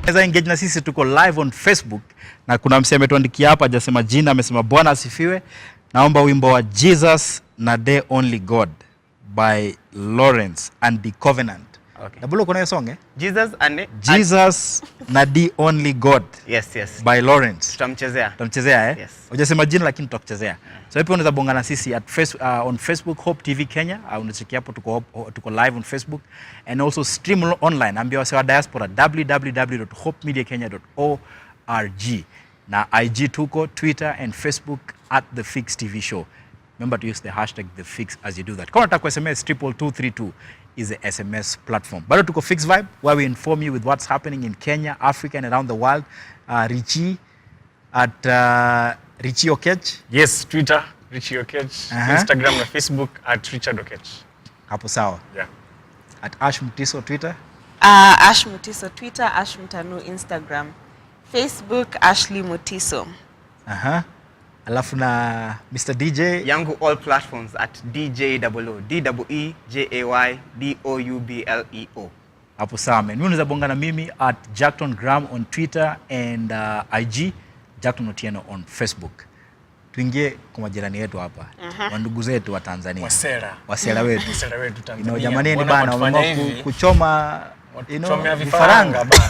Naweza engage na sisi, tuko live on Facebook na kuna msee ametuandikia hapa, hajasema jina, amesema Bwana asifiwe. Naomba wimbo wa Jesus na The Only God by Lawrence and the Covenant. Okay. Nabulo kuna hiyo song eh? Jesus na The Only God. Yes. By Lawrence. Tutamchezea eh? Yes. Hujasema jina lakini tutakuchezea. So hapo unaweza bonga na sisi at on Facebook Hope TV Kenya. Unacheki hapo tuko live on Facebook and also stream online. Ambia wase wa diaspora www.hopemediakenya.org. Na IG tuko Twitter and Facebook at The Fix TV Show. Remember to use the hashtag The Fix as you do that. Kama unataka SMS 22232 is the SMS platform. Bado tuko Fix Vibe where we inform you with what's happening in Kenya, Africa and around the world. Richie at Richie Okech. Yes, Twitter Richie Okech, Instagram na Facebook at Richard Okech. Hapo sawa. Yeah. At Ash Mutiso Twitter. Ash Mutiso Twitter, Ash Mtanu Instagram. Facebook Ashley Mutiso. Alafu na Mr. DJ yangu all platforms at DJOO DEJAYDOUBLEO. Hapo sawa man. Mimi unaweza bonga na mimi at Jackton Graham on Twitter and IG Jackton Otieno on Facebook. Tuingie kwa majirani yetu hapa. Wandugu zetu wa Tanzania. Wasela wetu. Tanzania. Jamaneni bana wameamua kuchoma vifaranga bana.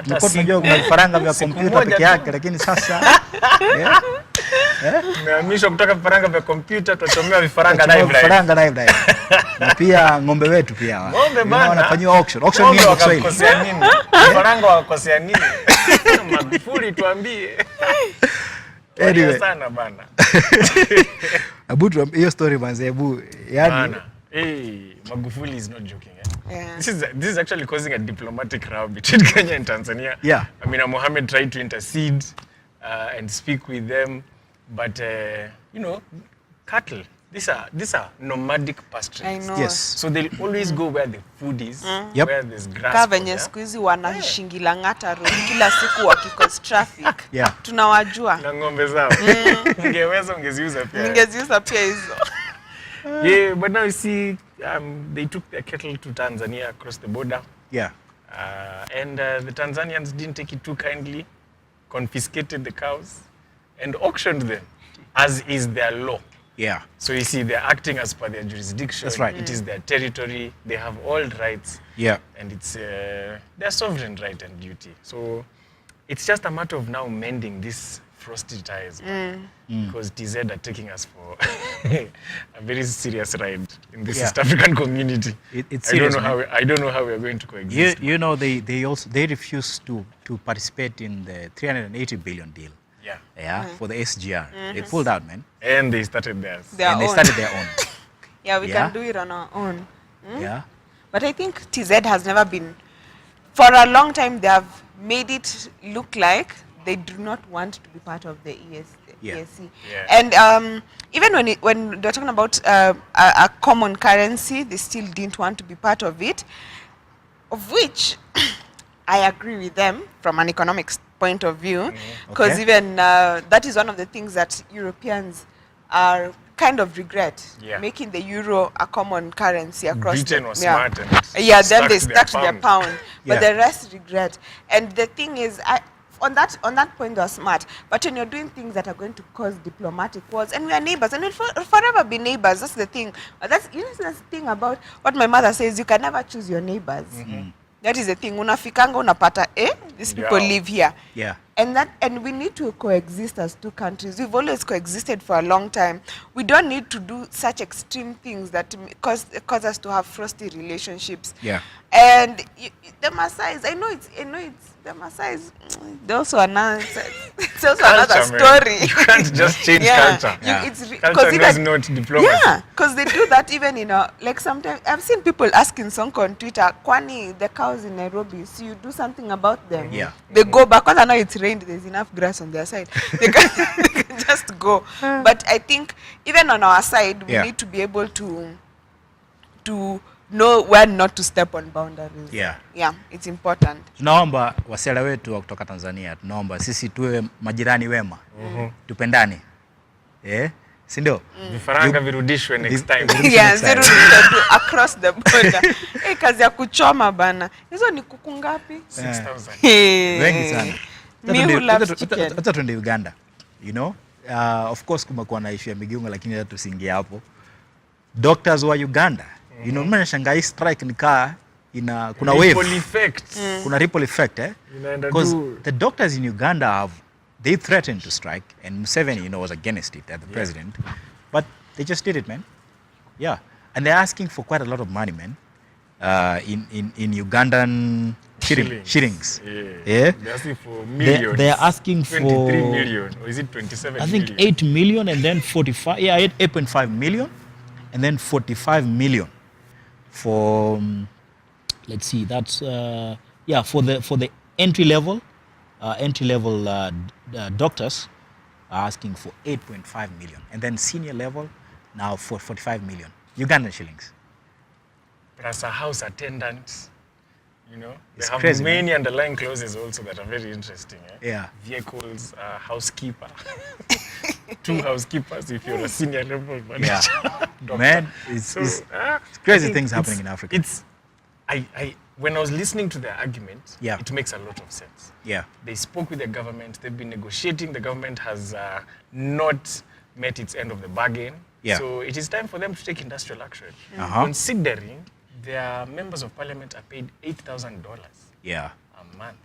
Tulikuwa tunajua kuna vifaranga vya kompyuta peke yake lakini sasa tumehamishwa kutoka vifaranga vya kompyuta tuchomea vifaranga live. Na pia ng'ombe wetu pia ng'ombe bana wanafanywa auction nini kwa Kiswahili? Wakosea nini? Vifaranga wakosea nini? Magufuli tuambie. Anyway sana bana. Abu hiyo story manze Abu yani Magufuli is not joking. Yeah. This is actually causing a diplomatic row between Kenya and Tanzania. Yeah. Amina Mohammed tried to intercede and speak with them, but cattle. These are nomadic pastures. I know. Yes. So they'll always go where the food is, Yep. where there's grass. Kavenye siku hizi wanashingila ngata road kila siku wakikos traffic. Yeah. Tunawajua. Na ng'ombe zao. Ungeweza ungeziuza pia. Ningeziuza pia hizo. Yeah, but now you see, they took their cattle to Tanzania across the border. Yeah. And the Tanzanians didn't take it too kindly, confiscated the cows, and auctioned them, as is their law. Yeah. So you see, they're acting as per their jurisdiction. That's right. It is their territory. They have all rights. Yeah. And it's their sovereign right and duty. So it's just a matter of now mending this frosty ties. Because TZ are taking us for a very serious ride in this East African community. It's serious, I don't know how we are going to coexist. You know they refuse to participate in the 380 billion deal. Yeah. For the SGR. They pulled out, man. And they started theirs. They started their own. Yeah, we can do it on our own. Yeah. But I think TZ has never been, for a long time they have made it look like they do not want to be part of the ESC. Yeah. And even when they're talking about a common currency, they still didn't want to be part of it, of which I agree with them from an economics point of view, because even that is one of the things that Europeans are kind of regret, making the euro a common currency across Britain was smart and then they stuck to their pound, but the rest regret. And the thing is, on that point they are smart, but when you're doing things that are going to cause diplomatic wars, and we are neighbors, and we'll forever be neighbors. That's the thing. That's the thing about what my mother says, you can never choose your neighbors. That is the thing. Unafikanga unapata, these people live here. Yeah. And we need to coexist as two countries. We've always coexisted for a long time. We don't need to do such extreme things that cause us to have frosty relationships. Yeah. And the Maasais, I know it's the Maasais. It's also another story. You can't just change culture. Culture does not diplomacy. Yeah, because they do that even in like sometimes I've seen people asking Sonko on Twitter, Kwani the cows in Nairobi, so you do something about them. Yeah. They go back, because I know it's rained, there's enough grass on their side. They can just go. But I think even on our side, we need to be able to know when not to step on boundaries. Yeah. Yeah, it's important. Tunaomba wasela wetu wa kutoka Tanzania, tunaomba sisi tuwe majirani wema. Tupendane. si ndio? Vifaranga virudishwe next time. Yeah, zero across the border. Kazi ya kuchoma bana. Hizo ni kuku ngapi? 6,000. Wengi sana. Me who loves chicken. Hata tuende Uganda, you know, of course kumekuwa na issue ya migiungo, lakini hata tusiingie hapo. Doctors wa Uganda, you know, mimi nashangaa hii strike nikaa kuna wave. Ripple effect. Kuna ripple effect, Inaenda because tu. the doctors in Uganda they threatened to strike, and Museveni, you know, was against it as the president, but they just did it, man. Yeah, and they're asking for quite a lot of money, man. In Ugandan shillings. Yeah. They're asking for millions. They're asking for 23 million, or is it 27 I think million? 8 million and then 45. Yeah, 8.5 million, and then 45 million for let's see. That's for the entry level doctors are asking for 8.5 million, and then senior level now for 45 million Ugandan shillings. Plus a house attendant, you know. It's they have crazy, many underlying clauses also that are very interesting. Yeah. Vehicles, housekeeper, 2 housekeepers if you're a senior level manager. Yeah. Man, it's crazy things happening in Africa. When I was listening to their argument, Yeah. it makes a lot of sense. Yeah. They spoke with the government, they've been negotiating, the government has not met its end of the bargain. Yeah. So it is time for them to take industrial action. Uh-huh. Considering their members of parliament are paid $8,000 Yeah. a month.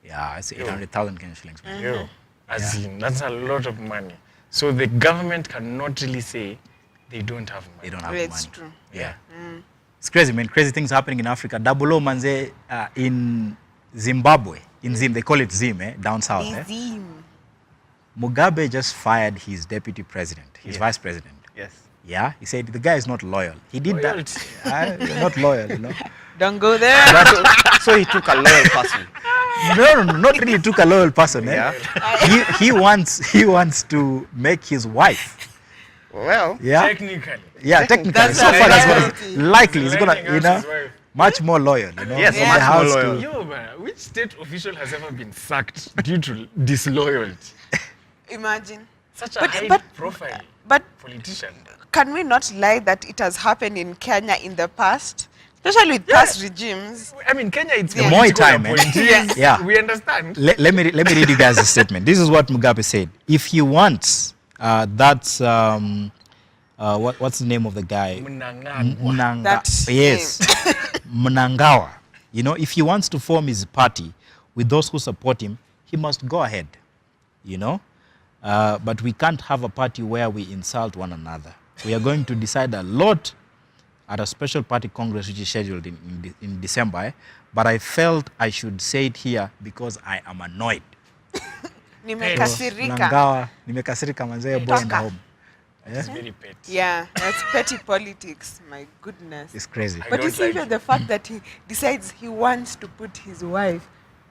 Yeah, it's 800,000 Kenyan shillings, man. Yo, as in, that's a lot of money. So the government cannot really say they don't have money. They don't have It's money. true. Yeah. It's crazy, man. Crazy things happening in Africa. Double O manze in Zimbabwe. In Zim, they call it Zim, down south. Izim. Mugabe just fired his deputy president, his vice president. Yes. Yeah, he said the guy is not loyal. He did Loyalty. that. Not loyal, you know. Don't go there. So he took a loyal person. No, not really took a loyal person. Yeah. He wants to make his wife. Well, Yeah. Technically. Yeah, technically. That's So far, that's what loyalty. likely. He's gonna, Lending you us know, his wife. much more loyal. You know. Yes, in much the more house loyal. to- Yo, man, which state official has ever been sacked due to disloyalty? Imagine. Such a But- high-profile But politician. can we not lie that it has happened in Kenya in the past? Especially with past regimes. I mean, Kenya, it's Yeah. Moi political time, man. appointees. Yeah. We understand. Let me read you guys a statement. This is what Mugabe said. If he wants, what's the name of the guy? Mnangagwa. That Yes, Mnangawa. You know, if he wants to form his party with those who support him, he must go ahead. You know, but we can't have a party where we insult one another. We are going to decide a lot at a special party congress which is scheduled in December. But I felt I should say it here because I am annoyed. Nimekasirika. Mnangawa, nimekasirika manzee, boy and Toka. home. It's very petty. Yeah, that's petty politics. My goodness. It's crazy. I But you don't see, like even it. the fact that he decides he wants to put his wife,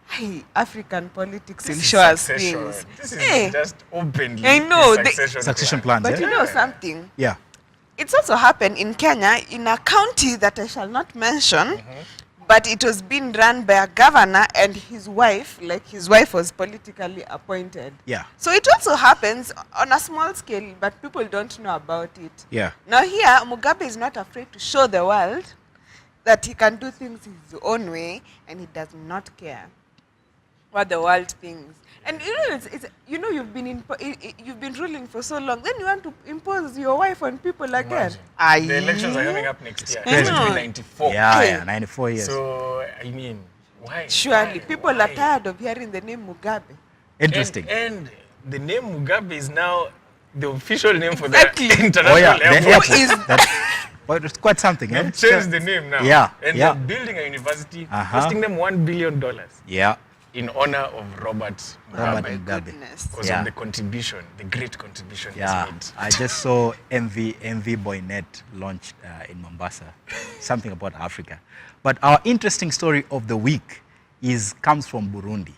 hey, African politics will This is show us succession. things. This is Hey, just openly I know, a Succession plans, but eh? you know something? Yeah. It's also happened in Kenya, in a county that I shall not mention, but it was being run by a governor and his wife, like his wife was politically appointed. Yeah. So it also happens on a small scale, but people don't know about it. Yeah. Now here, Mugabe is not afraid to show the world that he can do things his own way, and he does not care what the world thinks. And you know, you've been ruling for so long. Then you want to impose your wife on people again. Imagine. The elections are coming up next year. crazy. It's 94. Yeah, Hey. yeah, 94 years. So, I mean, why? Surely, Why? people Why? are tired of hearing the name Mugabe. Interesting. And the name Mugabe is now the official name for Exactly. the international Oh yeah, the airport. airport. is- But it's quite something. Eh? They've changed the name now. Yeah, And yeah. they're building a university, Uh-huh. costing them $1 billion Yeah. in honor of Robert Robert Mugabe. Mugabe. Goodness. Because Yeah. of the contribution, the great contribution Yeah. he's made. I just saw MV Boynet launched in Mombasa. Something about Africa. But our interesting story of the week comes from Burundi.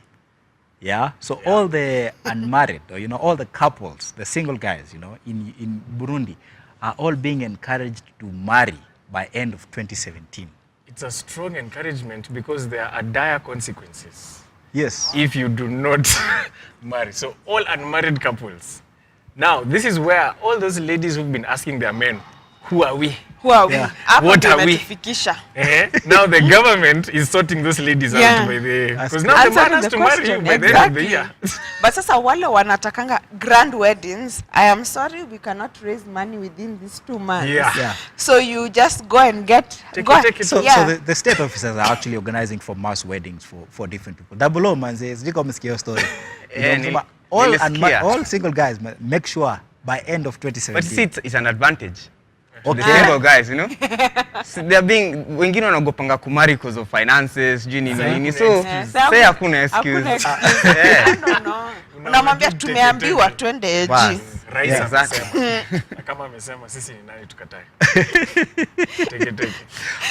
Yeah. So all the unmarried, or all the couples, the single guys, in Burundi, are all being encouraged to marry by end of 2017. It's a strong encouragement because there are dire consequences Yes. if you do not marry. So all unmarried couples, Now, this is where all those ladies who've been asking their men, who are we? Who are we? Yeah. Hapo What ndio are we? imetufikisha. Now the government is sorting those ladies Yeah. out by the... Because That's now the man Answering has the to marry you question, by the end of the exactly. year. But sasa wale wanatakanga grand weddings, I am sorry we cannot raise money within these 2 months. Yeah. Yeah. So you just go and get Take go it, take it. So, yeah. so the state officers are actually organizing for mass weddings for different people. Double O manze, sijui kama umesikia hiyo story. Nili- All nilisikia. all single guys make sure by end of But 2017. see, it's an advantage. Okay. The single guys, you know? So they're being, wengine wanagopanga kumari because of finances, juu nini nini. So, say hakuna excuse. Hakuna excuse. Yeah. No, no. Unamwambia Teke, tumeambiwa teke. twende Bas. eji. Rais Yeah. amesema. Na kama amesema sisi ni nani tukatae. Teke.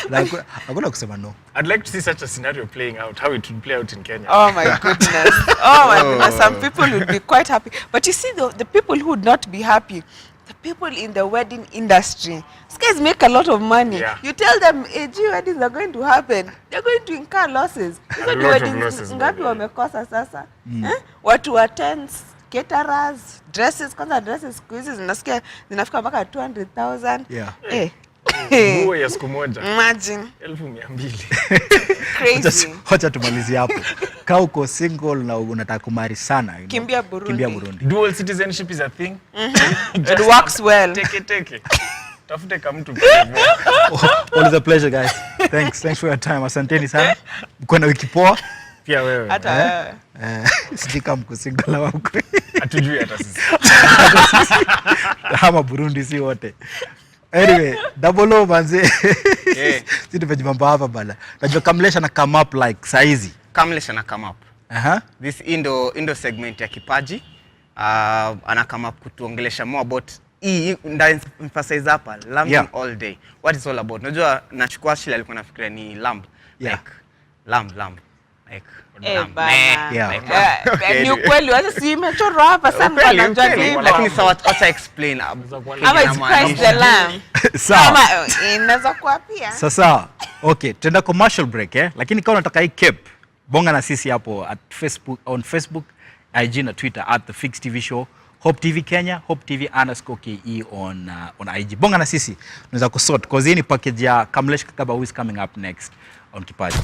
Like, hakuna kusema no. I'd like to see such a scenario playing out, how it would play out in Kenya. Oh my goodness. Oh my goodness. Some people would be quite happy. But you see, the people who would not be happy, the people in the wedding industry. These guys make a lot of money. Yeah. You tell them, AG weddings are going to happen. They're going to incur losses. Hizo ni lot of weddings losses, ngapi by the way. wamekosa sasa? Watu wa tents, caterers, dresses. Kwanza dresses siku hizi zinasikia zinafika mpaka 200,000. Yeah. Nguo ya siku moja. Imagine. 200,000. Crazy. Wacha tumalizie hapo. Kaa uko single na unataka kumari sana, you know, Kimbia Burundi. Kimbia Burundi. Dual citizenship is a thing. It works well. Teke. Tafute kama mtu. Always a pleasure guys. Thanks for your time. Asanteni sana. Mko na wiki poa. Pia wewe. Hata wewe. Sijui kama mko single au mko. Hatujui hata sisi. Hama Burundi si wote. Anyway, Double O manze. Yeah. Sisi tumejibamba hapa bana. Najua Kamlesha na come up like saizi. Kamlesh ana come up. This Indo segment ya kipaji. Ana come up kutuongelesha more about nda emphasize hapa lambing Yeah. all day. What is all about? Unajua nachukua shile alikuwa nafikiria ni lamb. Yeah. Like lamb. Like lamb. Bana. Yeah. Like lamb. Okay, Ni ukweli wacha si imechorwa hapa sana Ukweli, wanajua ukweli. hivyo. Lakini sawa acha explain. Ama it's Christ the Lamb. sawa. Ama inaweza kuwa pia. Sasa, okay, tenda commercial break lakini kama unataka hii cape, bonga na sisi hapo on Facebook, IG na Twitter @thefixtv show, Hope TV Kenya, Hope TV _KE on IG. Bonga na sisi, unaweza kusort cause hii ni package ya Kamlesh Kakaba who is coming up next on Kipaji.